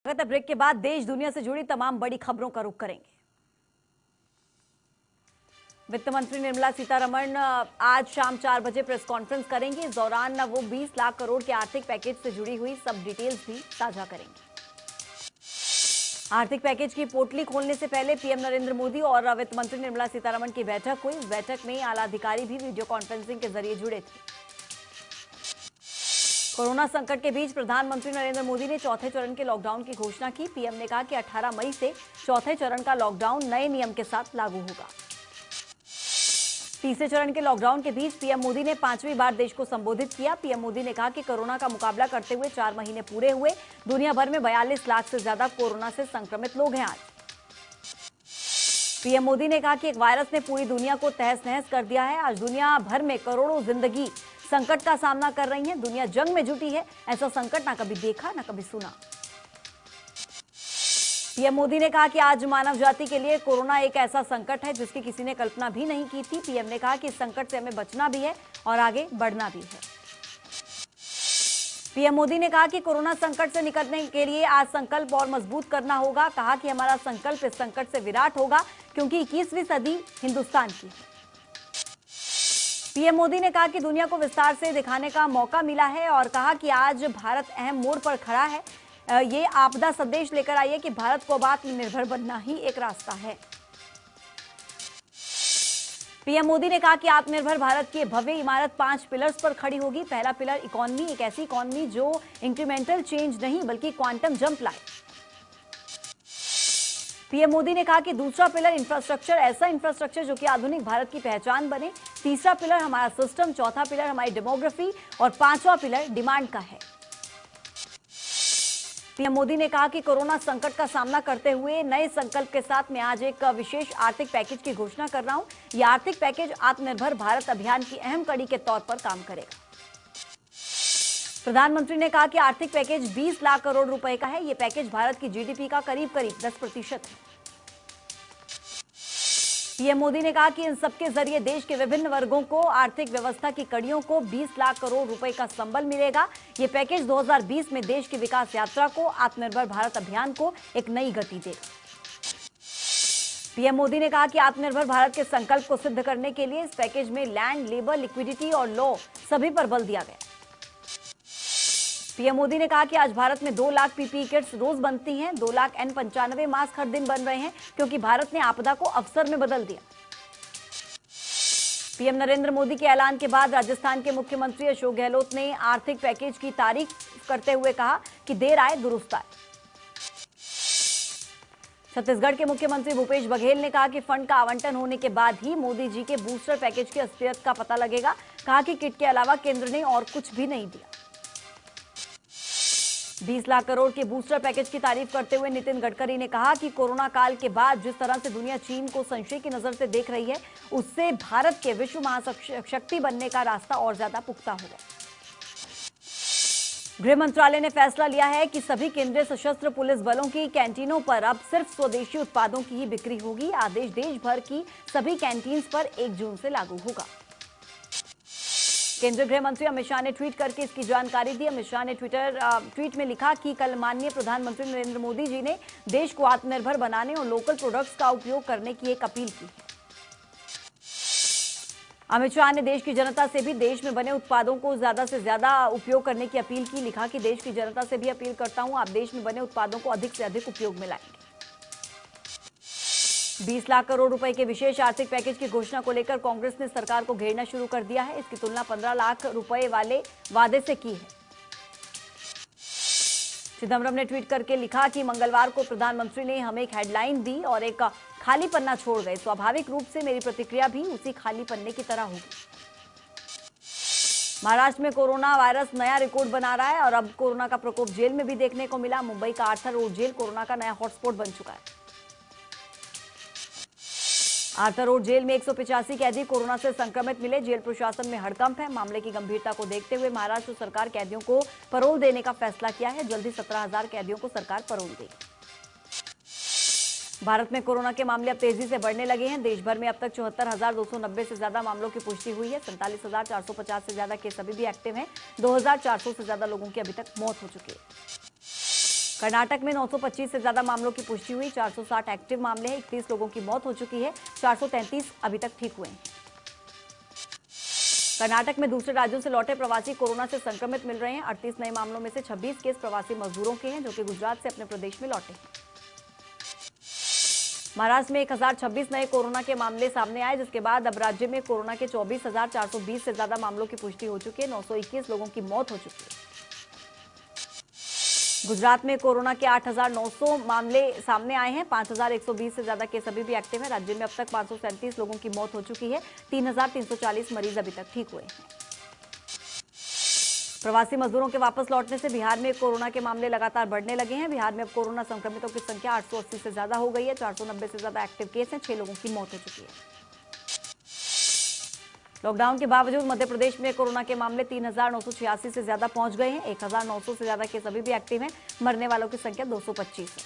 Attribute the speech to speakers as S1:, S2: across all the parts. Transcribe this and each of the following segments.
S1: लगातार ब्रेक के बाद देश दुनिया से जुड़ी तमाम बड़ी खबरों का रुख करेंगे। वित्त मंत्री निर्मला सीतारमण आज शाम 4 बजे प्रेस कॉन्फ्रेंस करेंगे। इस दौरान वो 20 लाख करोड़ के आर्थिक पैकेज से जुड़ी हुई सब डिटेल्स भी साझा करेंगे। आर्थिक पैकेज की पोटली खोलने से पहले पीएम नरेंद्र मोदी और वित्त मंत्री निर्मला सीतारमण की बैठक हुई। इस बैठक में आला अधिकारी भी वीडियो कॉन्फ्रेंसिंग के जरिए जुड़े थे। कोरोना संकट के बीच प्रधानमंत्री नरेंद्र मोदी ने चौथे चरण के लॉकडाउन की घोषणा की। पीएम ने कहा कि 18 मई से चौथे चरण का लॉकडाउन नए नियम के साथ लागू होगा। तीसरे चरण के लॉकडाउन के बीच पीएम मोदी ने 5वीं बार देश को संबोधित किया। पीएम मोदी ने कहा कि कोरोना का मुकाबला करते हुए 4 महीने पूरे हुए। दुनिया भर में 42 लाख से ज्यादा कोरोना से संक्रमित लोग हैं। आज पीएम मोदी ने कहा कि एक वायरस ने पूरी दुनिया को तहस नहस कर दिया है। आज दुनिया भर में करोड़ों जिंदगी संकट का सामना कर रही है। दुनिया जंग में जुटी है। ऐसा संकट ना कभी देखा ना कभी सुना। पीएम मोदी ने कहा कि आज मानव जाति के लिए कोरोना एक ऐसा संकट है जिसकी किसी ने कल्पना भी नहीं की थी। पीएम ने कहा कि इस संकट से हमें बचना भी है और आगे बढ़ना भी है। पीएम मोदी ने कहा कि कोरोना संकट से निकलने के लिए आज संकल्प और मजबूत करना होगा। कहा कि हमारा संकल्प इस संकट से विराट होगा क्योंकि 21वीं सदी हिंदुस्तान की है। पीएम मोदी ने कहा कि दुनिया को विस्तार से दिखाने का मौका मिला है और कहा कि आज भारत अहम मोड़ पर खड़ा है। ये आपदा संदेश लेकर आई है कि भारत को अब आत्मनिर्भर बनना ही एक रास्ता है। पीएम मोदी ने कहा कि आत्मनिर्भर भारत की भव्य इमारत 5 पिलर्स पर खड़ी होगी। पहला पिलर इकोनॉमी, एक ऐसी इकोनॉमी जो इंक्रीमेंटल चेंज नहीं बल्कि क्वांटम जंप लाए। पीएम मोदी ने कहा कि दूसरा पिलर इंफ्रास्ट्रक्चर, ऐसा इंफ्रास्ट्रक्चर जो कि आधुनिक भारत की पहचान बने। तीसरा पिलर हमारा सिस्टम, चौथा पिलर हमारी डेमोग्राफी और 5वां पिलर डिमांड का है। पीएम मोदी ने कहा कि कोरोना संकट का सामना करते हुए नए संकल्प के साथ मैं आज एक विशेष आर्थिक पैकेज की घोषणा कर रहा हूं। यह आर्थिक पैकेज आत्मनिर्भर भारत अभियान की अहम कड़ी के तौर पर काम करेगा। प्रधानमंत्री ने कहा कि आर्थिक पैकेज 20 लाख करोड़ रुपए का है। यह पैकेज भारत की जीडीपी का करीब 10% है। पीएम मोदी ने कहा कि इन सबके जरिए देश के विभिन्न वर्गों को, आर्थिक व्यवस्था की कड़ियों को 20 लाख करोड़ रुपए का संबल मिलेगा। ये पैकेज 2020 में देश की विकास यात्रा को, आत्मनिर्भर भारत अभियान को एक नई गति देगा। पीएम मोदी ने कहा कि आत्मनिर्भर भारत के संकल्प को सिद्ध करने के लिए इस पैकेज में लैंड, लेबर, लिक्विडिटी और लॉ सभी पर बल दिया गया। पीएम मोदी ने कहा कि आज भारत में 2 लाख पीपीई किट्स रोज बनती हैं। 2 लाख N95 मास्क हर दिन बन रहे हैं क्योंकि भारत ने आपदा को अवसर में बदल दिया। पीएम नरेंद्र मोदी के ऐलान के बाद राजस्थान के मुख्यमंत्री अशोक गहलोत ने आर्थिक पैकेज की तारीफ करते हुए कहा कि देर आए दुरुस्त आए। छत्तीसगढ़ के मुख्यमंत्री भूपेश बघेल ने कहा कि फंड का आवंटन होने के बाद ही मोदी जी के बूस्टर पैकेज की असलियत का पता लगेगा। कहा कि किट के अलावा केंद्र ने और कुछ भी नहीं दिया। 20 लाख करोड़ के बूस्टर पैकेज की तारीफ करते हुए नितिन गडकरी ने कहा कि कोरोना काल के बाद जिस तरह से दुनिया चीन को संशय की नजर से देख रही है, उससे भारत के विश्व महाशक्ति बनने का रास्ता और ज्यादा पुख्ता होगा। गृह मंत्रालय ने फैसला लिया है कि सभी केंद्रीय सशस्त्र पुलिस बलों की कैंटीनों पर अब सिर्फ स्वदेशी उत्पादों की ही बिक्री होगी। आदेश देश भर की सभी कैंटीन्स पर 1 जून से लागू होगा। केंद्रीय गृह मंत्री अमित शाह ने ट्वीट करके इसकी जानकारी दी। अमित शाह ने ट्वीट में लिखा कि कल माननीय प्रधानमंत्री नरेंद्र मोदी जी ने देश को आत्मनिर्भर बनाने और लोकल प्रोडक्ट्स का उपयोग करने की एक अपील की है। अमित शाह ने देश की जनता से भी देश में बने उत्पादों को ज्यादा से ज्यादा उपयोग करने की अपील की। लिखा कि देश की जनता से भी अपील करता हूं, आप देश में बने उत्पादों को अधिक से अधिक उपयोग में लाएंगे। 20 लाख करोड़ रुपए के विशेष आर्थिक पैकेज की घोषणा को लेकर कांग्रेस ने सरकार को घेरना शुरू कर दिया है। इसकी तुलना 15 लाख रुपए वाले वादे से की है। चिदम्बरम ने ट्वीट करके लिखा कि मंगलवार को प्रधानमंत्री ने हमें एक हेडलाइन दी और एक खाली पन्ना छोड़ गए। स्वाभाविक रूप से मेरी प्रतिक्रिया भी उसी खाली पन्ने की तरह होगी। महाराष्ट्र में कोरोना वायरस नया रिकॉर्ड बना रहा है और अब कोरोना का प्रकोप जेल में भी देखने को मिला। मुंबई का आर्थर रोड जेल कोरोना का नया हॉटस्पॉट बन चुका है। आर्थर रोड जेल में 185 कैदी कोरोना से संक्रमित मिले। जेल प्रशासन में हड़कंप है। मामले की गंभीरता को देखते हुए महाराष्ट्र सरकार कैदियों को पैरोल देने का फैसला किया है। जल्द ही 17,000 कैदियों को सरकार पैरोल देगी। भारत में कोरोना के मामले अब तेजी से बढ़ने लगे हैं। देश भर में अब तक 74,290 से ज्यादा मामलों की पुष्टि हुई है। 47,450 से ज्यादा केस अभी भी एक्टिव हैं। 2,400 से ज्यादा लोगों की अभी तक मौत हो चुकी है। कर्नाटक में 925 से ज्यादा मामलों की पुष्टि हुई, 460 एक्टिव मामले हैं, 31 लोगों की मौत हो चुकी है, 433 अभी तक ठीक हुए हैं। कर्नाटक में दूसरे राज्यों से लौटे प्रवासी कोरोना से संक्रमित मिल रहे हैं। 38 नए मामलों में से 26 केस प्रवासी मजदूरों के हैं जो कि गुजरात से अपने प्रदेश में लौटे हैं। महाराष्ट्र में 1026 नए कोरोना के मामले सामने आए, जिसके बाद अब राज्य में कोरोना के 24,420 से ज्यादा मामलों की पुष्टि हो चुकी है, 921 लोगों की मौत हो चुकी है। गुजरात में कोरोना के 8,900 मामले सामने आए हैं, 5,120 से ज्यादा केस अभी भी एक्टिव है। राज्य में अब तक 537 लोगों की मौत हो चुकी है, 3,340 मरीज अभी तक ठीक हुए हैं। प्रवासी मजदूरों के वापस लौटने से बिहार में कोरोना के मामले लगातार बढ़ने लगे हैं। बिहार में अब कोरोना संक्रमितों की संख्या 880 से ज्यादा हो गई है, 490 से ज्यादा एक्टिव केस हैं, 6 लोगों की मौत हो चुकी है। लॉकडाउन के बावजूद मध्य प्रदेश में कोरोना के मामले 3,986 से ज्यादा पहुंच गए हैं, 1,900 से ज्यादा केस अभी भी एक्टिव हैं, मरने वालों की संख्या 225 है।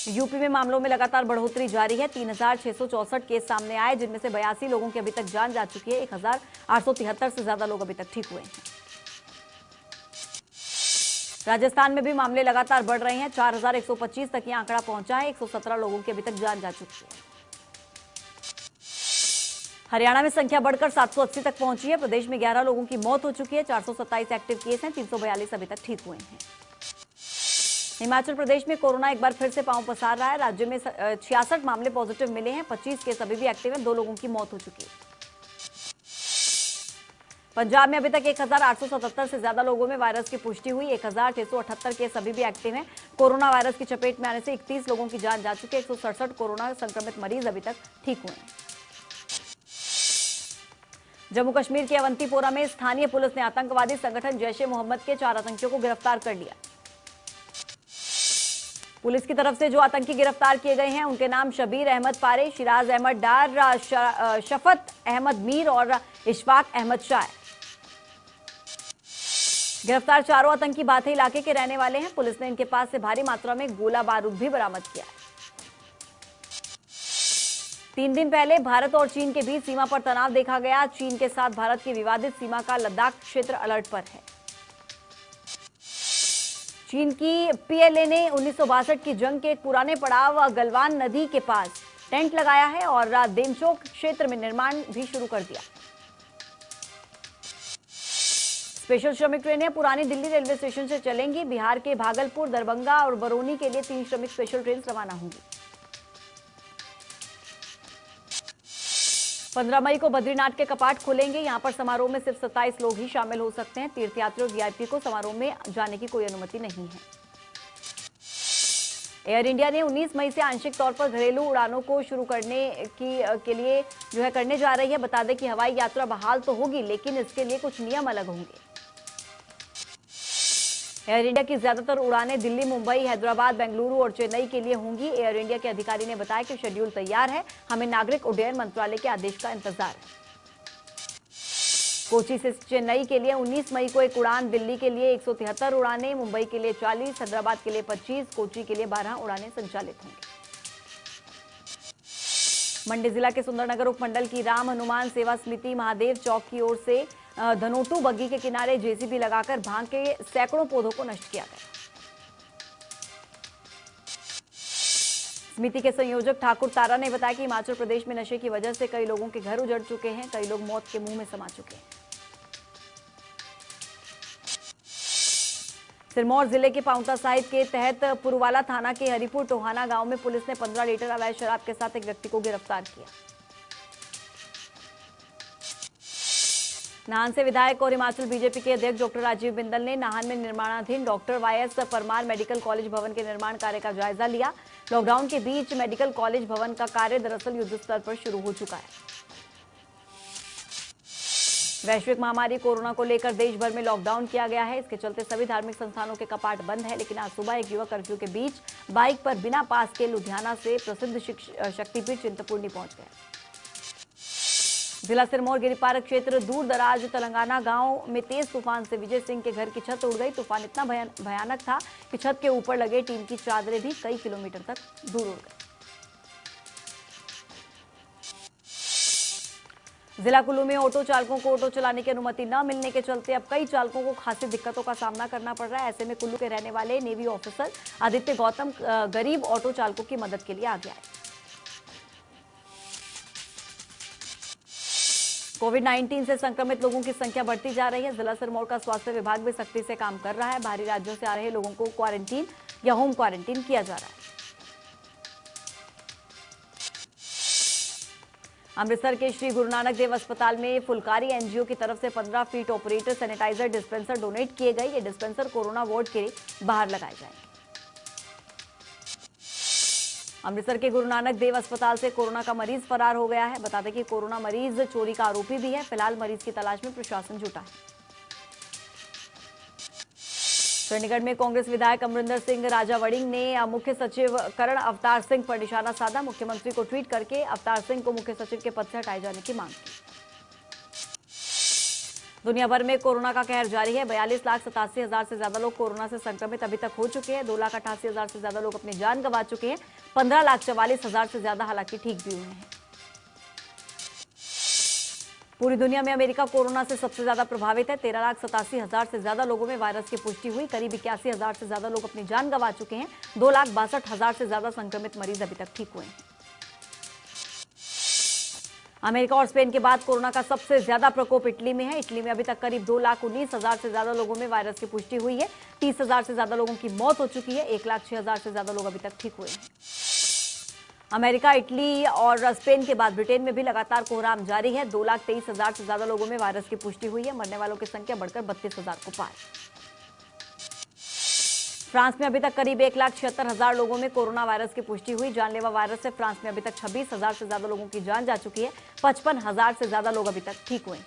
S1: यूपी में मामलों में लगातार बढ़ोतरी जारी है, 3,664 केस सामने आए, जिनमें से 82 लोगों की अभी तक जान जा चुकी है, 1,873 से ज्यादा लोग अभी तक ठीक हुए हैं। राजस्थान में भी मामले लगातार बढ़ रहे हैं, 4,125 तक यह आंकड़ा पहुंचा है, 117 लोगों की अभी तक जान जा चुकी है। हरियाणा में संख्या बढ़कर 780 तक पहुंची है, प्रदेश में 11 लोगों की मौत हो चुकी है, 427 एक्टिव केस हैं, 342 अभी तक ठीक हुए हैं। हिमाचल प्रदेश में कोरोना एक बार फिर से पांव पसार रहा है, राज्य में 66 मामले पॉजिटिव मिले हैं, 25 केस अभी भी एक्टिव हैं, 2 लोगों की मौत हो चुकी है। पंजाब में अभी तक 1,877 से ज्यादा लोगों में वायरस की पुष्टि हुई, 1,678 केस अभी भी एक्टिव हैं। कोरोना वायरस की चपेट में आने से 31 लोगों की जान जा चुकी है, 167 कोरोना संक्रमित मरीज अभी तक ठीक हुए हैं। जम्मू कश्मीर के अवंतीपोरा में स्थानीय पुलिस ने आतंकवादी संगठन जैश ए मोहम्मद के 4 आतंकियों को गिरफ्तार कर लिया। पुलिस की तरफ से जो आतंकी गिरफ्तार किए गए हैं उनके नाम शबीर अहमद पारे, शिराज अहमद डार, शफत अहमद मीर और इशफाक अहमद शाह। गिरफ्तार चारों आतंकी बाथे इलाके के रहने वाले हैं। पुलिस ने इनके पास से भारी मात्रा में गोला बारूद भी बरामद किया। 3 दिन पहले भारत और चीन के बीच सीमा पर तनाव देखा गया। चीन के साथ भारत की विवादित सीमा का लद्दाख क्षेत्र अलर्ट पर है। चीन की पीएलए ने 1962 की जंग के एक पुराने पड़ाव गलवान नदी के पास टेंट लगाया है और देमचोक क्षेत्र में निर्माण भी शुरू कर दिया। स्पेशल श्रमिक ट्रेनें पुरानी दिल्ली रेलवे स्टेशन से चलेंगी। बिहार के भागलपुर, दरभंगा और बरौनी के लिए 3 श्रमिक स्पेशल ट्रेन रवाना होंगी। 15 मई को बद्रीनाथ के कपाट खुलेंगे। यहां पर समारोह में सिर्फ 27 लोग ही शामिल हो सकते हैं। तीर्थयात्री और वीआईपी को समारोह में जाने की कोई अनुमति नहीं है। एयर इंडिया ने 19 मई से आंशिक तौर पर घरेलू उड़ानों को शुरू करने के लिए करने जा रही है। बता दें कि हवाई यात्रा बहाल तो होगी, लेकिन इसके लिए कुछ नियम अलग होंगे। एयर इंडिया की ज्यादातर उड़ानें दिल्ली, मुंबई, हैदराबाद, बेंगलुरु और चेन्नई के लिए होंगी। एयर इंडिया के अधिकारी ने बताया कि शेड्यूल तैयार है, हमें नागरिक उड्डयन मंत्रालय के आदेश का इंतजार है। कोची से चेन्नई के लिए 19 मई को एक उड़ान, दिल्ली के लिए 173 उड़ानें, मुंबई के लिए 40, हैदराबाद के लिए 25, कोची के लिए 12 उड़ानें संचालित होंगी। मंडी जिला के सुंदरनगर उपमंडल की राम हनुमान सेवा समिति महादेव चौक की ओर से धनोटू बग्गी के किनारे जेसीबी लगाकर भांग के सैकड़ों पौधों को नष्ट किया गया। समिति के संयोजक ठाकुर तारा ने बताया कि हिमाचल प्रदेश में नशे की वजह से कई लोगों के घर उजड़ चुके हैं, कई लोग मौत के मुंह में समा चुके हैं। सिरमौर जिले के पांवटा साहिब के तहत पुरवाला थाना के हरिपुर टोहाना गांव में पुलिस ने 15 लीटर अवैध शराब के साथ एक व्यक्ति को गिरफ्तार किया। नाहन से विधायक और हिमाचल बीजेपी के अध्यक्ष डॉक्टर राजीव बिंदल ने नाहन में निर्माणाधीन doctor YS Parmar medical college भवन के निर्माण कार्य का जायजा लिया। लॉकडाउन के बीच मेडिकल कॉलेज भवन का कार्य दरअसल युद्ध स्तर पर शुरू हो चुका है। वैश्विक महामारी कोरोना को लेकर देश भर में लॉकडाउन किया गया है। इसके चलते सभी धार्मिक संस्थानों के कपाट बंद है, लेकिन आज सुबह एक युवक कर्फ्यू के बीच बाइक पर बिना पास के लुधियाना से प्रसिद्ध शक्तिपीठ चिंतपूर्णी पहुंच गया। जिला सिरमौर गिरिपारक क्षेत्र दूर दराज तेलंगाना गांव में तेज तूफान से विजय सिंह के घर की छत उड़ गई। तूफान इतना भयानक था कि छत के ऊपर लगे टीन की चादरें भी कई किलोमीटर तक दूर उड़ गई। जिला कुल्लू में ऑटो चालकों को ऑटो चलाने की अनुमति न मिलने के चलते अब कई चालकों को खासी दिक्कतों का सामना करना पड़ रहा है। ऐसे में कुल्लू के रहने वाले नेवी ऑफिसर आदित्य गौतम गरीब ऑटो चालकों की मदद के लिए आगे आए। कोविड-19 से संक्रमित लोगों की संख्या बढ़ती जा रही है। जिला सिरमौर का स्वास्थ्य विभाग भी सख्ती से काम कर रहा है। बाहरी राज्यों से आ रहे लोगों को क्वारंटीन या होम क्वारंटीन किया जा रहा है। अमृतसर के श्री गुरु नानक देव अस्पताल में फुलकारी एनजीओ की तरफ से 15 feet operator sanitiser dispenser donate किए गए। ये डिस्पेंसर कोरोना वार्ड के बाहर लगाए जाएंगे। अमृतसर के गुरु नानक देव अस्पताल से कोरोना का मरीज फरार हो गया है। बता दें कि कोरोना मरीज चोरी का आरोपी भी है। फिलहाल मरीज की तलाश में प्रशासन जुटा है। चंडीगढ़ में कांग्रेस विधायक अमरिंदर सिंह राजा वड़िंग ने मुख्य सचिव करण अवतार सिंह पर निशाना साधा। मुख्यमंत्री को ट्वीट करके अवतार सिंह को मुख्य सचिव के पद से हटाए जाने की मांग की। दुनिया भर में कोरोना का कहर जारी है। 42,87,000 से ज्यादा लोग कोरोना से संक्रमित अभी तक हो चुके हैं। 2,88,000 से ज्यादा लोग अपनी जान गंवा चुके हैं। 15,44,000 से ज्यादा हालांकि ठीक भी हुए हैं। पूरी दुनिया में अमेरिका कोरोना से सबसे ज्यादा प्रभावित है। 13,87,000 से ज्यादा लोगों में वायरस की पुष्टि हुई। करीब 81,000 से ज्यादा लोग अपनी जान गंवा चुके हैं। 2,62,000 से ज्यादा संक्रमित मरीज अभी तक ठीक हुए हैं। अमेरिका और स्पेन के बाद कोरोना का सबसे ज्यादा प्रकोप इटली में है। इटली में अभी तक करीब 2,19,000 से ज्यादा लोगों में वायरस की पुष्टि हुई है। 30,000 से ज्यादा लोगों की मौत हो चुकी है। 1,06,000 से ज्यादा लोग अभी तक ठीक हुए हैं। अमेरिका, इटली और स्पेन के बाद ब्रिटेन में भी लगातार कोहराम जारी है। 2,23,000 से ज्यादा लोगों में वायरस की पुष्टि हुई है। मरने वालों की संख्या बढ़कर 32,000 को पार। फ्रांस में अभी तक करीब 1,76,000 लोगों में कोरोना वायरस की पुष्टि हुई। जानलेवा वायरस से फ्रांस में अभी तक 26,000 से ज्यादा लोगों की जान जा चुकी है। 55,000 से ज्यादा लोग अभी तक ठीक हुए हैं।